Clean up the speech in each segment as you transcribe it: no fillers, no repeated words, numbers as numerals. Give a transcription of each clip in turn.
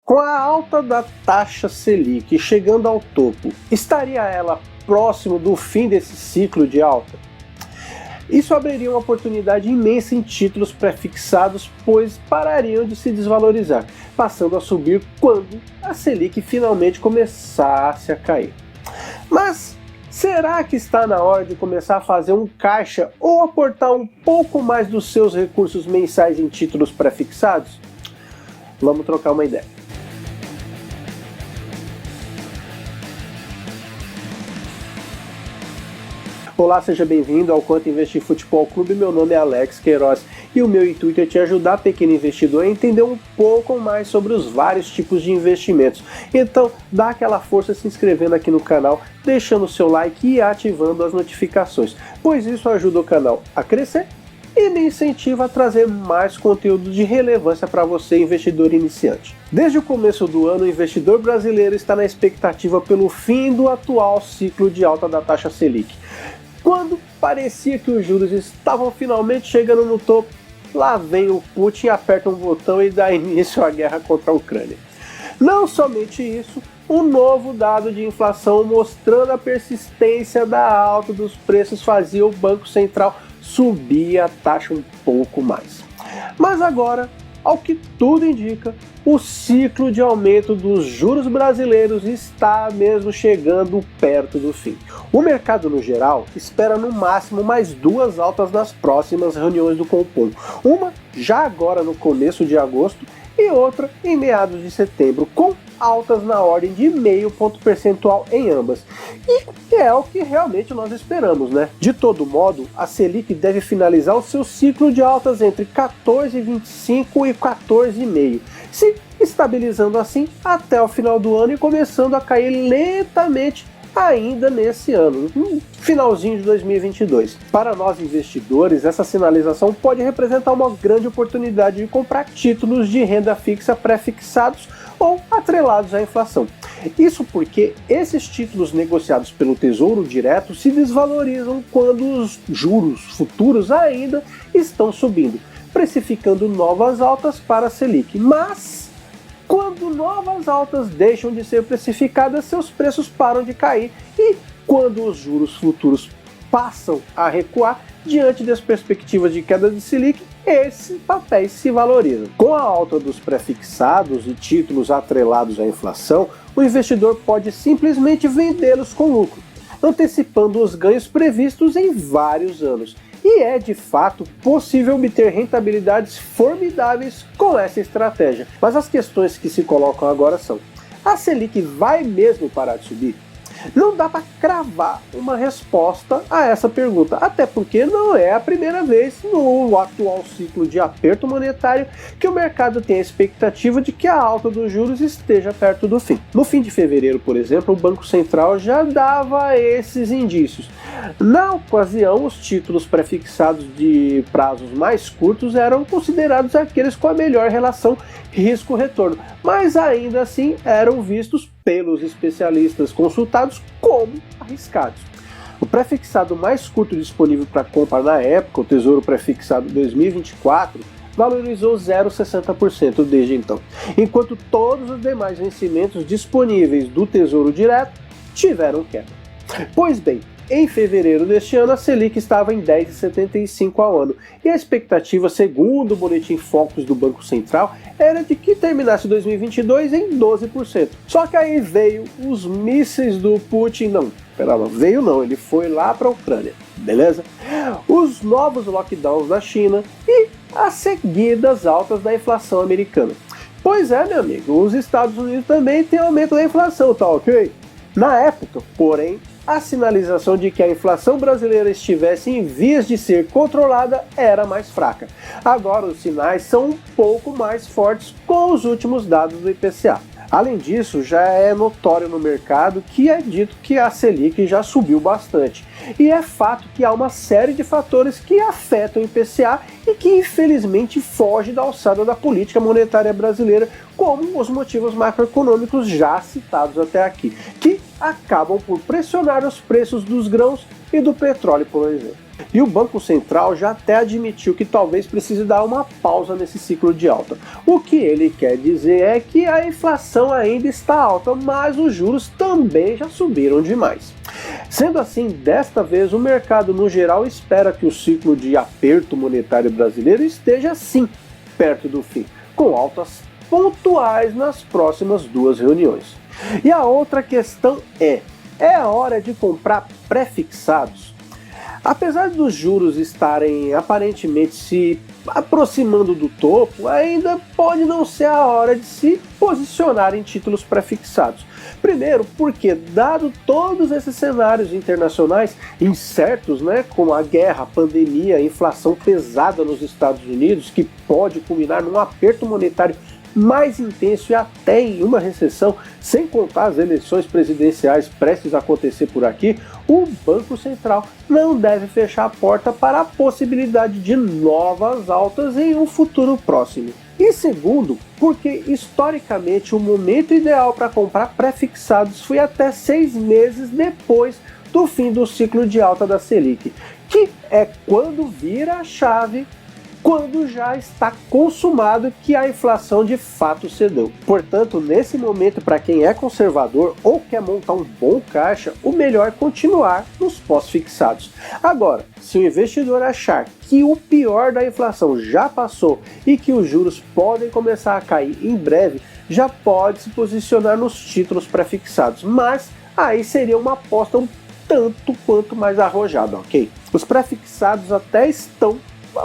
Com a alta da taxa Selic chegando ao topo, estaria ela próximo do fim desse ciclo de alta? Isso abriria uma oportunidade imensa em títulos pré-fixados, pois parariam de se desvalorizar, passando a subir quando a Selic finalmente começasse a cair. Mas será que está na hora de começar a fazer um caixa ou aportar um pouco mais dos seus recursos mensais em títulos pré-fixados? Vamos trocar uma ideia. Olá, seja bem-vindo ao Quanto Investir Futebol Clube. Meu nome é Alex Queiroz e o meu intuito é te ajudar, pequeno investidor, a entender um pouco mais sobre os vários tipos de investimentos. Então, dá aquela força se inscrevendo aqui no canal, deixando o seu like e ativando as notificações, pois isso ajuda o canal a crescer e me incentiva a trazer mais conteúdo de relevância para você, investidor iniciante. Desde o começo do ano, o investidor brasileiro está na expectativa pelo fim do atual ciclo de alta da taxa Selic. Quando parecia que os juros estavam finalmente chegando no topo, lá vem o Putin, aperta um botão e dá início à guerra contra a Ucrânia. Não somente isso, um novo dado de inflação mostrando a persistência da alta dos preços fazia o Banco Central subir a taxa um pouco mais. Mas agora, ao que tudo indica, o ciclo de aumento dos juros brasileiros está mesmo chegando perto do fim. O mercado, no geral, espera no máximo mais duas altas nas próximas reuniões do Copom. Uma já agora no começo de agosto e outra em meados de setembro, com altas na ordem de 0,5 ponto percentual em ambas. E é o que realmente nós esperamos, né? De todo modo, a Selic deve finalizar o seu ciclo de altas entre 14,25 e 14,5, se estabilizando assim até o final do ano e começando a cair lentamente ainda nesse ano, no finalzinho de 2022. Para nós investidores, essa sinalização pode representar uma grande oportunidade de comprar títulos de renda fixa pré-fixados ou atrelados à inflação. Isso porque esses títulos negociados pelo Tesouro Direto se desvalorizam quando os juros futuros ainda estão subindo, precificando novas altas para a Selic. Mas quando novas altas deixam de ser precificadas, seus preços param de cair, e quando os juros futuros passam a recuar diante das perspectivas de queda de Selic, esses papéis se valorizam. Com a alta dos pré-fixados e títulos atrelados à inflação, o investidor pode simplesmente vendê-los com lucro, antecipando os ganhos previstos em vários anos. E é de fato possível obter rentabilidades formidáveis com essa estratégia. Mas as questões que se colocam agora são: a Selic vai mesmo parar de subir? Não dá para cravar uma resposta a essa pergunta, até porque não é a primeira vez no atual ciclo de aperto monetário que o mercado tem a expectativa de que a alta dos juros esteja perto do fim. No fim de fevereiro, por exemplo, o Banco Central já dava esses indícios. Na ocasião, os títulos pré-fixados de prazos mais curtos eram considerados aqueles com a melhor relação risco-retorno, mas ainda assim eram vistos pelos especialistas consultados como arriscados. O pré-fixado mais curto disponível para compra na época, o Tesouro Pré-fixado 2024, valorizou 0,60% desde então, enquanto todos os demais vencimentos disponíveis do Tesouro Direto tiveram queda. Pois bem, em fevereiro deste ano, a Selic estava em 10,75 ao ano, e a expectativa, segundo o Boletim Focus do Banco Central, era de que terminasse 2022 em 12%. Só que aí veio os mísseis do Putin, ele foi lá para a Ucrânia, beleza? Os novos lockdowns na China e as seguidas altas da inflação americana. Pois é, meu amigo, os Estados Unidos também têm aumento da inflação, tá ok? Na época, porém, a sinalização de que a inflação brasileira estivesse em vias de ser controlada era mais fraca. Agora os sinais são um pouco mais fortes com os últimos dados do IPCA. Além disso, já é notório no mercado que é dito que a Selic já subiu bastante. E é fato que há uma série de fatores que afetam o IPCA e que infelizmente foge da alçada da política monetária brasileira, como os motivos macroeconômicos já citados até aqui, que acabam por pressionar os preços dos grãos e do petróleo, por exemplo. E o Banco Central já até admitiu que talvez precise dar uma pausa nesse ciclo de alta. O que ele quer dizer é que a inflação ainda está alta, mas os juros também já subiram demais. Sendo assim, desta vez o mercado no geral espera que o ciclo de aperto monetário brasileiro esteja sim perto do fim, com altas pontuais nas próximas 2 reuniões. E a outra questão é a hora de comprar pré-fixados? Apesar dos juros estarem aparentemente se aproximando do topo, ainda pode não ser a hora de se posicionar em títulos pré-fixados. Primeiro, porque dado todos esses cenários internacionais incertos, como a guerra, a pandemia, a inflação pesada nos Estados Unidos, que pode culminar num aperto monetário mais intenso e até em uma recessão, sem contar as eleições presidenciais prestes a acontecer por aqui, o Banco Central não deve fechar a porta para a possibilidade de novas altas em um futuro próximo. E segundo, porque historicamente o momento ideal para comprar pré-fixados foi até 6 meses depois do fim do ciclo de alta da Selic, que é quando vira a chave, quando já está consumado que a inflação de fato cedeu. Portanto, nesse momento, para quem é conservador ou quer montar um bom caixa, o melhor é continuar nos pós-fixados. Agora, se o investidor achar que o pior da inflação já passou e que os juros podem começar a cair em breve, já pode se posicionar nos títulos pré-fixados, mas aí seria uma aposta um tanto quanto mais arrojada, ok? Os pré-fixados até estão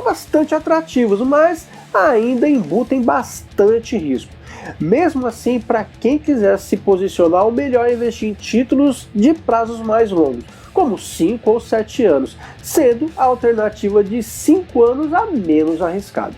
bastante atrativos, mas ainda embutem bastante risco. Mesmo assim, para quem quiser se posicionar, o melhor é investir em títulos de prazos mais longos, como 5 ou 7 anos, sendo a alternativa de 5 anos a menos arriscado,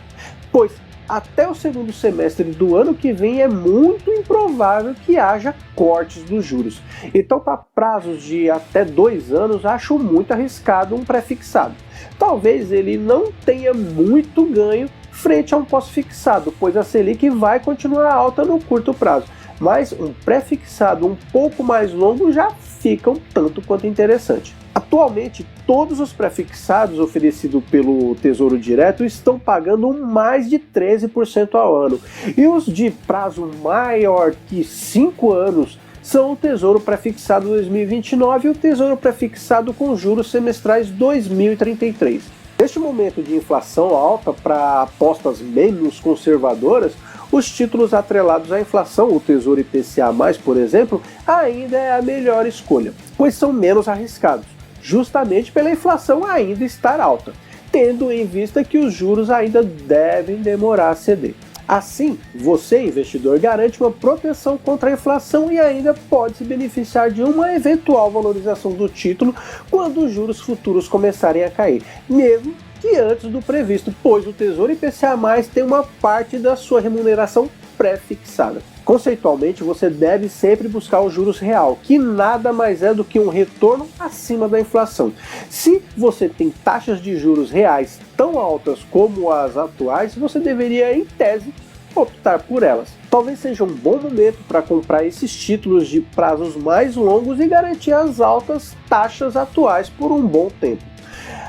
pois até o segundo semestre do ano que vem é muito improvável que haja cortes dos juros. Então, para prazos de até 2 anos, acho muito arriscado um pré-fixado. Talvez ele não tenha muito ganho frente a um pós-fixado, pois a Selic vai continuar alta no curto prazo, mas um pré-fixado um pouco mais longo já fica um tanto quanto interessante. Atualmente, todos os pré-fixados oferecidos pelo Tesouro Direto estão pagando mais de 13% ao ano, e os de prazo maior que 5 anos são o Tesouro Pré-fixado 2029 e o Tesouro Pré-fixado com juros semestrais 2033. Neste momento de inflação alta para apostas menos conservadoras, os títulos atrelados à inflação, o Tesouro IPCA+, por exemplo, ainda é a melhor escolha, pois são menos arriscados, justamente pela inflação ainda estar alta, tendo em vista que os juros ainda devem demorar a ceder. Assim, você, investidor, garante uma proteção contra a inflação e ainda pode se beneficiar de uma eventual valorização do título quando os juros futuros começarem a cair, mesmo que antes do previsto, pois o Tesouro IPCA+, tem uma parte da sua remuneração pré-fixada. Conceitualmente, você deve sempre buscar o juros real, que nada mais é do que um retorno acima da inflação. Se você tem taxas de juros reais tão altas como as atuais, você deveria, em tese, optar por elas. Talvez seja um bom momento para comprar esses títulos de prazos mais longos e garantir as altas taxas atuais por um bom tempo.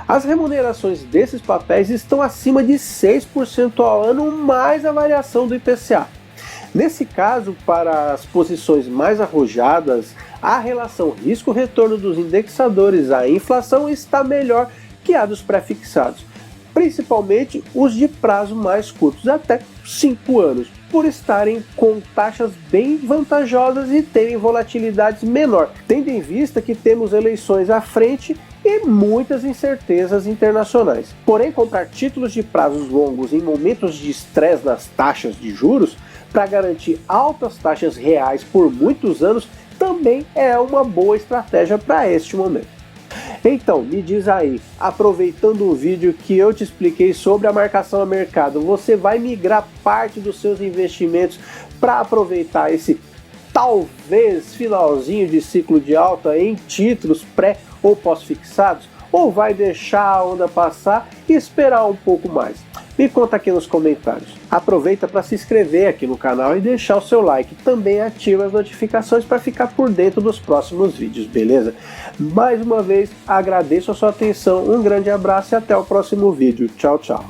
As remunerações desses papéis estão acima de 6% ao ano, mais a variação do IPCA. Nesse caso, para as posições mais arrojadas, a relação risco-retorno dos indexadores à inflação está melhor que a dos pré-fixados, principalmente os de prazo mais curtos, até 5 anos, por estarem com taxas bem vantajosas e terem volatilidades menor, tendo em vista que temos eleições à frente e muitas incertezas internacionais. Porém, comprar títulos de prazos longos em momentos de estresse nas taxas de juros para garantir altas taxas reais por muitos anos também é uma boa estratégia para este momento. Então, me diz aí, aproveitando o vídeo que eu te expliquei sobre a marcação a mercado, você vai migrar parte dos seus investimentos para aproveitar esse talvez finalzinho de ciclo de alta em títulos pré ou pós-fixados? Ou vai deixar a onda passar e esperar um pouco mais? Me conta aqui nos comentários. Aproveita para se inscrever aqui no canal e deixar o seu like. Também ativa as notificações para ficar por dentro dos próximos vídeos, beleza? Mais uma vez, agradeço a sua atenção, um grande abraço e até o próximo vídeo. Tchau, tchau.